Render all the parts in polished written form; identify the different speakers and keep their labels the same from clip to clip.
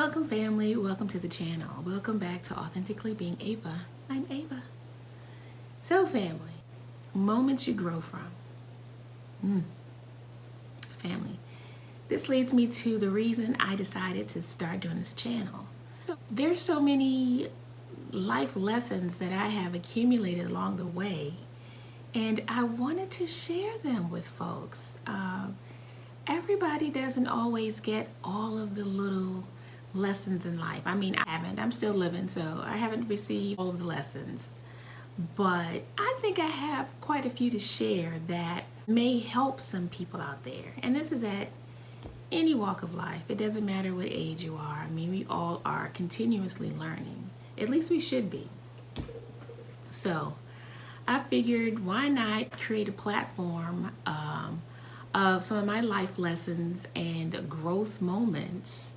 Speaker 1: Welcome family, welcome to the channel. Welcome back to Authentically Being Ava. I'm Ava. So family, moments you grow from. Family, this leads me to the reason I decided to start doing this channel. There's so many life lessons that I have accumulated along the way, and I wanted to share them with folks. Everybody doesn't always get all of the little lessons in life. I mean, I haven't. I'm still living, so I haven't received all of the lessons. But I think I have quite a few to share that may help some people out there. And this is at any walk of life. It doesn't matter what age you are. I mean, we all are continuously learning. At least we should be. So I figured, why not create a platform of some of my life lessons and growth moments,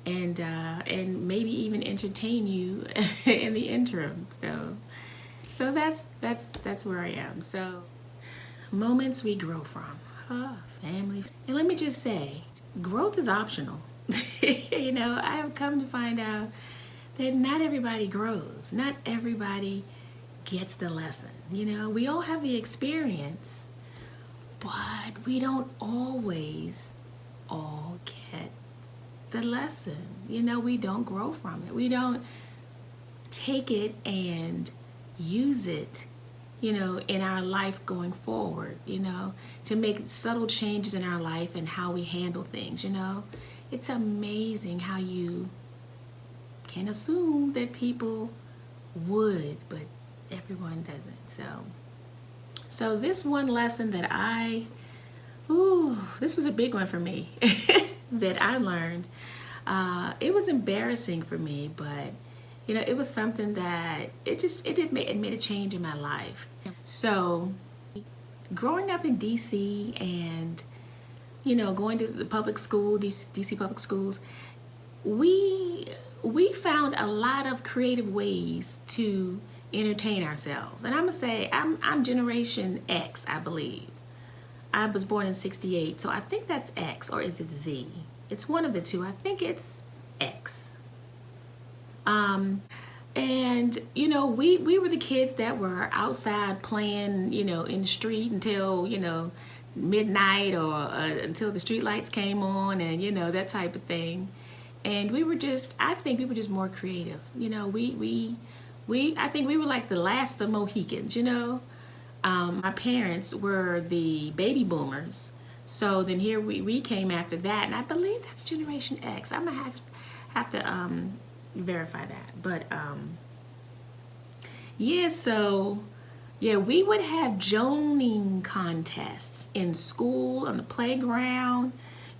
Speaker 1: and maybe even entertain you in the interim. So that's where I am. So moments we grow from. Families. And let me just say, growth is optional. You know, I have come to find out that not everybody grows. Not everybody gets the lesson. You know, we all have the experience, but we don't always all get the lesson. You know, we don't grow from it. We don't take it and use it, you know, in our life going forward, you know, to make subtle changes in our life and how we handle things, you know. It's amazing how you can assume that people would, but everyone doesn't. So this one lesson that this was a big one for me that I learned. It was embarrassing for me, but you know, it was something that it made a change in my life. So growing up in DC and, you know, going to the public school, DC public schools, we found a lot of creative ways to entertain ourselves. And I'm gonna say I'm Generation X, I believe. I was born in '68, so I think that's X, or is it Z? It's one of the two. I think it's X. And you know, we were the kids that were outside playing, you know, in the street until, you know, midnight, or until the street lights came on, and you know, that type of thing. And I think we were just more creative. You know, I think we were like the last of the Mohicans, you know. My parents were the baby boomers. So then here we came after that, and I believe that's Generation X. I'm gonna have to verify that. But yeah, so yeah, we would have joning contests in school, on the playground.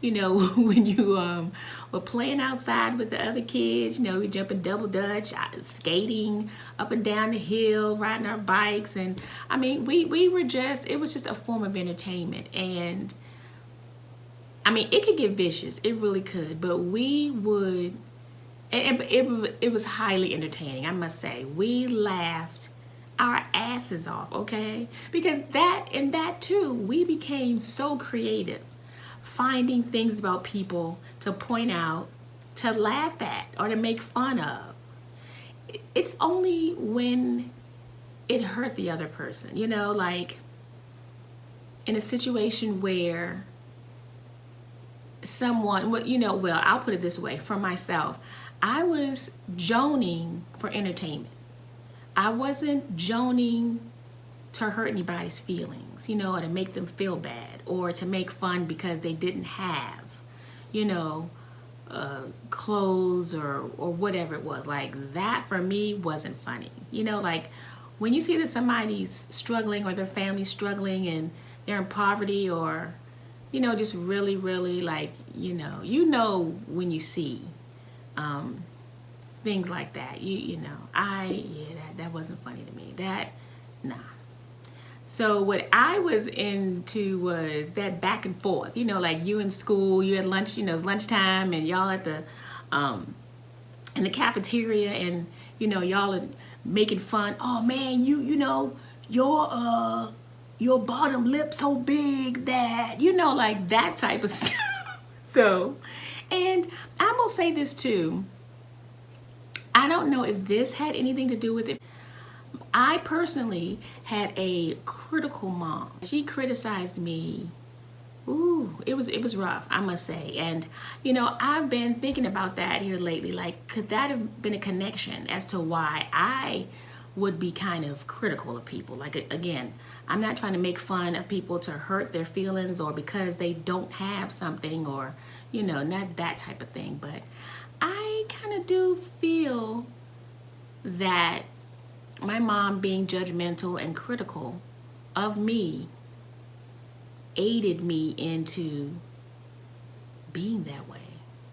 Speaker 1: You know, when you were playing outside with the other kids, you know, we jumping double dutch, skating up and down the hill, riding our bikes. And I mean, we were just, it was just a form of entertainment. And I mean, it could get vicious, it really could, but we would, and it was highly entertaining, I must say. We laughed our asses off, okay? Because that too, we became so creative, finding things about people to point out, to laugh at, or to make fun of. It's only when it hurt the other person, you know, like in a situation where someone, you know, well, I'll put it this way, for myself, I was joning for entertainment. I wasn't joning to hurt anybody's feelings, you know, or to make them feel bad, or to make fun because they didn't have, you know, clothes or whatever it was. Like, that for me wasn't funny. You know, like when you see that somebody's struggling, or their family's struggling, and they're in poverty, or, you know, just really, really, like, you know when you see things like that, you know, that wasn't funny to me. Nah. So what I was into was that back and forth, you know, like you in school, you at lunch, you know, it's lunchtime, and y'all at the in the cafeteria, and you know, y'all are making fun. Oh man, you know, your bottom lip so big that, you know, like that type of stuff. So, and I'm will say this too. I don't know if this had anything to do with it. I personally had a critical mom. She criticized me. Ooh, it was rough, I must say. And you know, I've been thinking about that here lately. Like, could that have been a connection as to why I would be kind of critical of people? Like, again, I'm not trying to make fun of people to hurt their feelings or because they don't have something, or, you know, not that type of thing. But I kind of do feel that my mom being judgmental and critical of me aided me into being that way.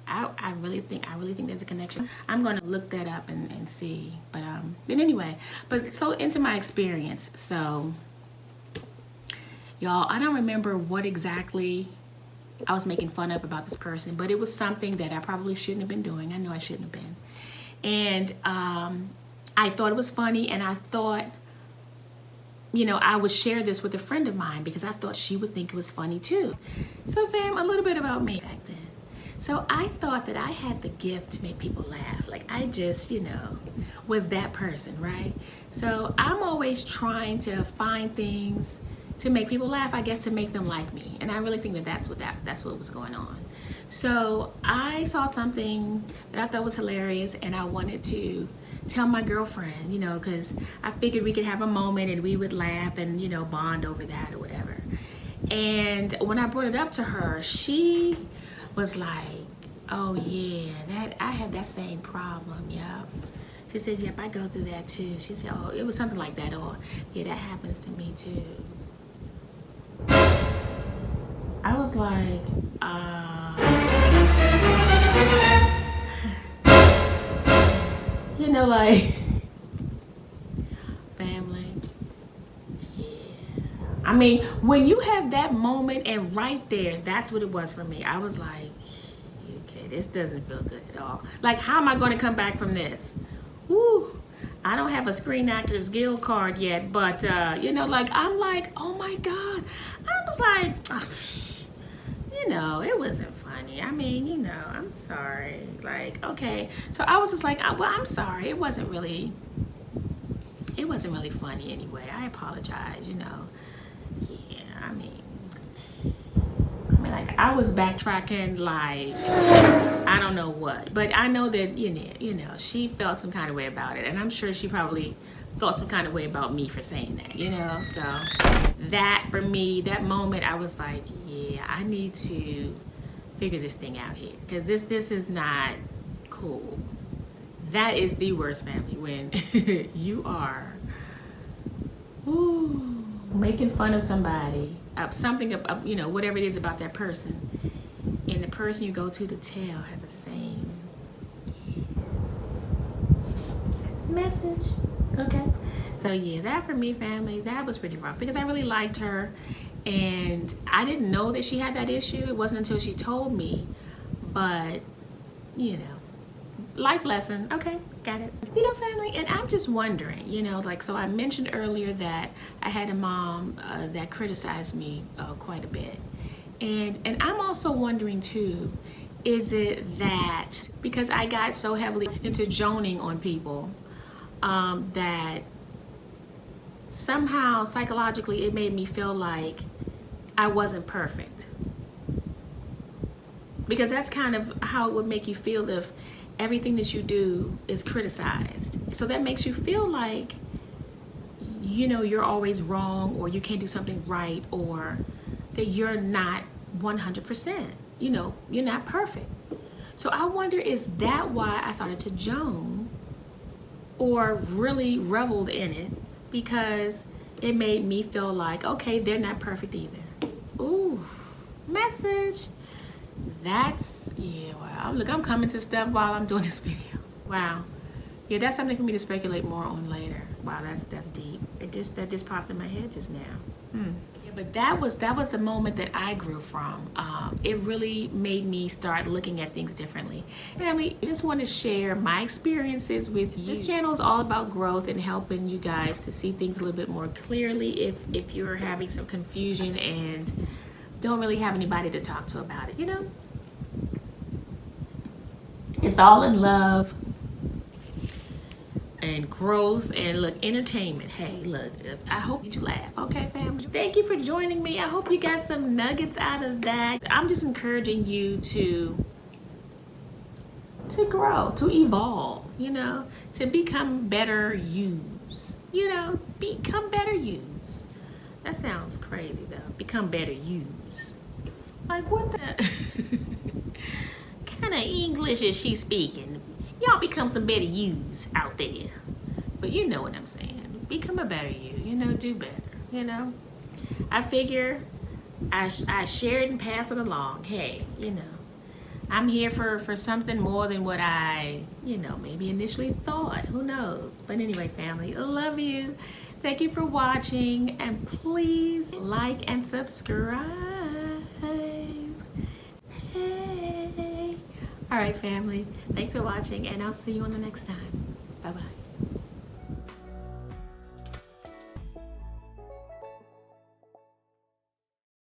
Speaker 1: I really think there's a connection. I'm going to look that up and see. But anyway, but so into my experience. So y'all, I don't remember what exactly I was making fun of about this person, but it was something that I probably shouldn't have been doing. I know I shouldn't have been. And I thought it was funny, and I thought, you know, I would share this with a friend of mine because I thought she would think it was funny too. So fam, a little bit about me back then. So I thought that I had the gift to make people laugh. Like, I just, you know, was that person, right? So I'm always trying to find things to make people laugh, I guess, to make them like me. And I really think that that's what was going on. So I saw something that I thought was hilarious, and I wanted to tell my girlfriend, you know, because I figured we could have a moment and we would laugh and, you know, bond over that or whatever. And when I brought it up to her, she was like, oh yeah, I have that same problem, yep. She said, yep, I go through that too. She said, oh, it was something like that, or yeah, that happens to me too. I was like, you know, like, family, yeah. I mean, when you have that moment and right there, that's what it was for me. I was like, okay, this doesn't feel good at all. Like, how am I going to come back from this? Woo. I don't have a Screen Actors Guild card yet, but, you know, like, I'm like, oh my God. I was like, oh, you know, it wasn't funny. I mean, you know, I'm sorry. Like, okay. So I was just like, well, I'm sorry. It wasn't really funny anyway. I apologize, you know. Yeah, I mean, like, I was backtracking like, I don't know what. But I know that, you know, she felt some kind of way about it. And I'm sure she probably felt some kind of way about me for saying that, you know. So that, for me, that moment, I was like, yeah, I need to figure this thing out here. Because this is not cool. That is the worst, family, when you are making fun of somebody, something, you know, whatever it is about that person, and the person you go to tell has the same message. Okay. So yeah, that for me, family, that was pretty rough because I really liked her, and I didn't know that she had that issue. It wasn't until she told me. But, you know, life lesson. Okay, got it. You know, family, and I'm just wondering, you know, like, so I mentioned earlier that I had a mom that criticized me quite a bit. And I'm also wondering too, is it that because I got so heavily into joning on people, that somehow psychologically it made me feel like I wasn't perfect? Because that's kind of how it would make you feel if everything that you do is criticized. So that makes you feel like, you know, you're always wrong, or you can't do something right, or that you're not 100%. You know, you're not perfect. So I wonder, is that why I started to joan or really reveled in it? Because it made me feel like, okay, they're not perfect either. Ooh, message. That's, yeah, wow. Look, I'm coming to stuff while I'm doing this video. Wow. Yeah, that's something for me to speculate more on later. Wow, that's deep. That just popped in my head just now. Yeah, but that was the moment that I grew from. It really made me start looking at things differently. Family, I just want to share my experiences with you. This channel is all about growth and helping you guys to see things a little bit more clearly if you're having some confusion and don't really have anybody to talk to about it, you know? It's all in love and growth and look, entertainment. Hey, look, I hope you laugh. Okay, family? Thank you for joining me. I hope you got some nuggets out of that. I'm just encouraging you to grow, to evolve, you know, to become better yous. You know, become better yous. That sounds crazy though. Become better yous. Like what the kind of English is she speaking? Y'all become some better yous out there. But you know what I'm saying. Become a better you, you know, do better, you know. I figure I share it and pass it along. Hey, you know, I'm here for something more than what I, you know, maybe initially thought. Who knows? But anyway, family, I love you. Thank you for watching. And please like and subscribe. Hey. All right, family. Thanks for watching. And I'll see you on the next time. Bye-bye.